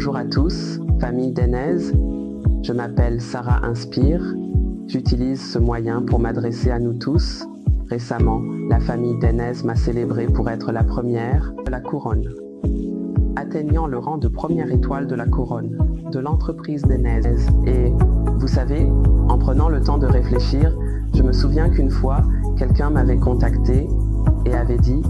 Bonjour à tous, famille d'Enez. Je m'appelle Sarah Inspire. J'utilise ce moyen pour m'adresser à nous tous. Récemment, la famille d'Enez m'a célébré pour être la première de la couronne, atteignant le rang de première étoile de la couronne de l'entreprise d'Enez. Et vous savez, en prenant le temps de réfléchir, je me souviens qu'une fois, quelqu'un m'avait contacté et avait dit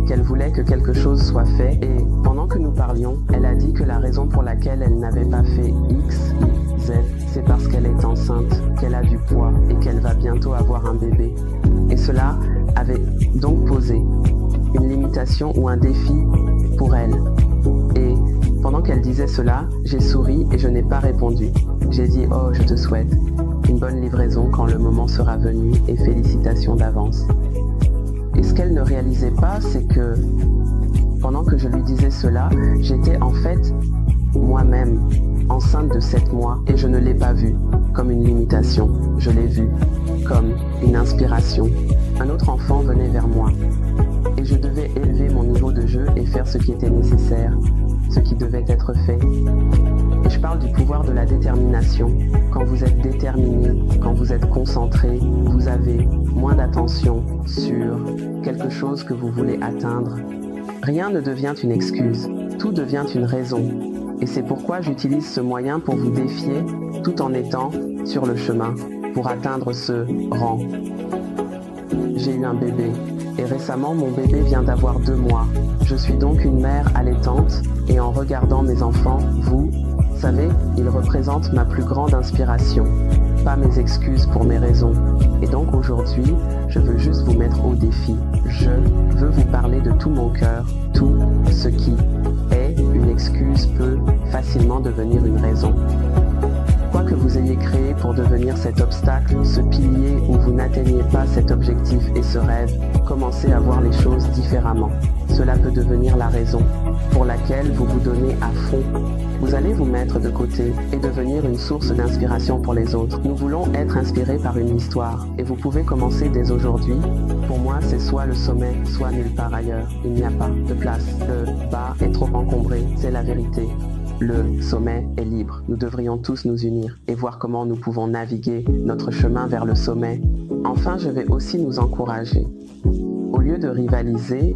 qu'elle voulait que quelque chose soit fait, et pendant que nous parlions, elle a dit que la raison pour laquelle elle n'avait pas fait X, Y, Z, c'est parce qu'elle est enceinte, qu'elle a du poids et qu'elle va bientôt avoir un bébé. Et cela avait donc posé une limitation ou un défi pour elle. Et pendant qu'elle disait cela, j'ai souri et je n'ai pas répondu. J'ai dit « Oh, je te souhaite une bonne livraison quand le moment sera venu et félicitations d'avance ». Et ce qu'elle ne réalisait pas, c'est que pendant que je lui disais cela, j'étais en fait moi-même enceinte de 7 mois et je ne l'ai pas vu comme une limitation, je l'ai vu comme une inspiration. Un autre enfant venait vers moi et je devais élever mon niveau de jeu et faire ce qui était nécessaire, ce qui devait être fait. Et je parle du pouvoir de la détermination. Quand vous êtes déterminé, quand vous êtes concentré, vous avez moins d'attention sur quelque chose que vous voulez atteindre. Rien ne devient une excuse, tout devient une raison. Et c'est pourquoi j'utilise ce moyen pour vous défier tout en étant sur le chemin pour atteindre ce rang. J'ai eu un bébé et récemment mon bébé vient d'avoir 2 mois. Je suis donc une mère allaitante et en regardant mes enfants, vous savez, ils représentent ma plus grande inspiration, pas mes excuses pour mes raisons. Et donc aujourd'hui, je veux juste vous mettre au défi. Je veux vous parler de tout mon cœur. Tout ce qui est une excuse peut facilement devenir une raison. Quoi que vous ayez créé pour devenir cet obstacle, ce pilier où vous n'atteignez pas cet objectif et ce rêve, commencez à voir les choses différemment. Cela peut devenir la raison pour laquelle vous vous donnez à fond. Vous allez vous mettre de côté et devenir une source d'inspiration pour les autres. Nous voulons être inspirés par une histoire et vous pouvez commencer dès aujourd'hui. Pour moi, c'est soit le sommet, soit nulle part ailleurs. Il n'y a pas de place. Le bas est trop encombré, c'est la vérité. Le sommet est libre. Nous devrions tous nous unir et voir comment nous pouvons naviguer notre chemin vers le sommet. Enfin, je vais aussi nous encourager. Au lieu de rivaliser,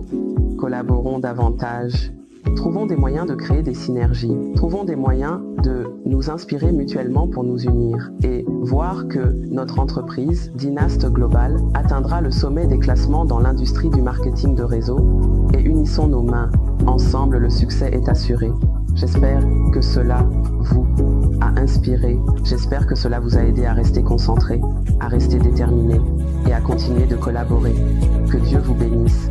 collaborons davantage. Trouvons des moyens de créer des synergies. Trouvons des moyens de nous inspirer mutuellement pour nous unir et voir que notre entreprise, Dynast Global, atteindra le sommet des classements dans l'industrie du marketing de réseau et unissons nos mains. Ensemble, le succès est assuré. J'espère que cela vous a inspiré. J'espère que cela vous a aidé à rester concentré, à rester déterminé et à continuer de collaborer. Que Dieu vous bénisse.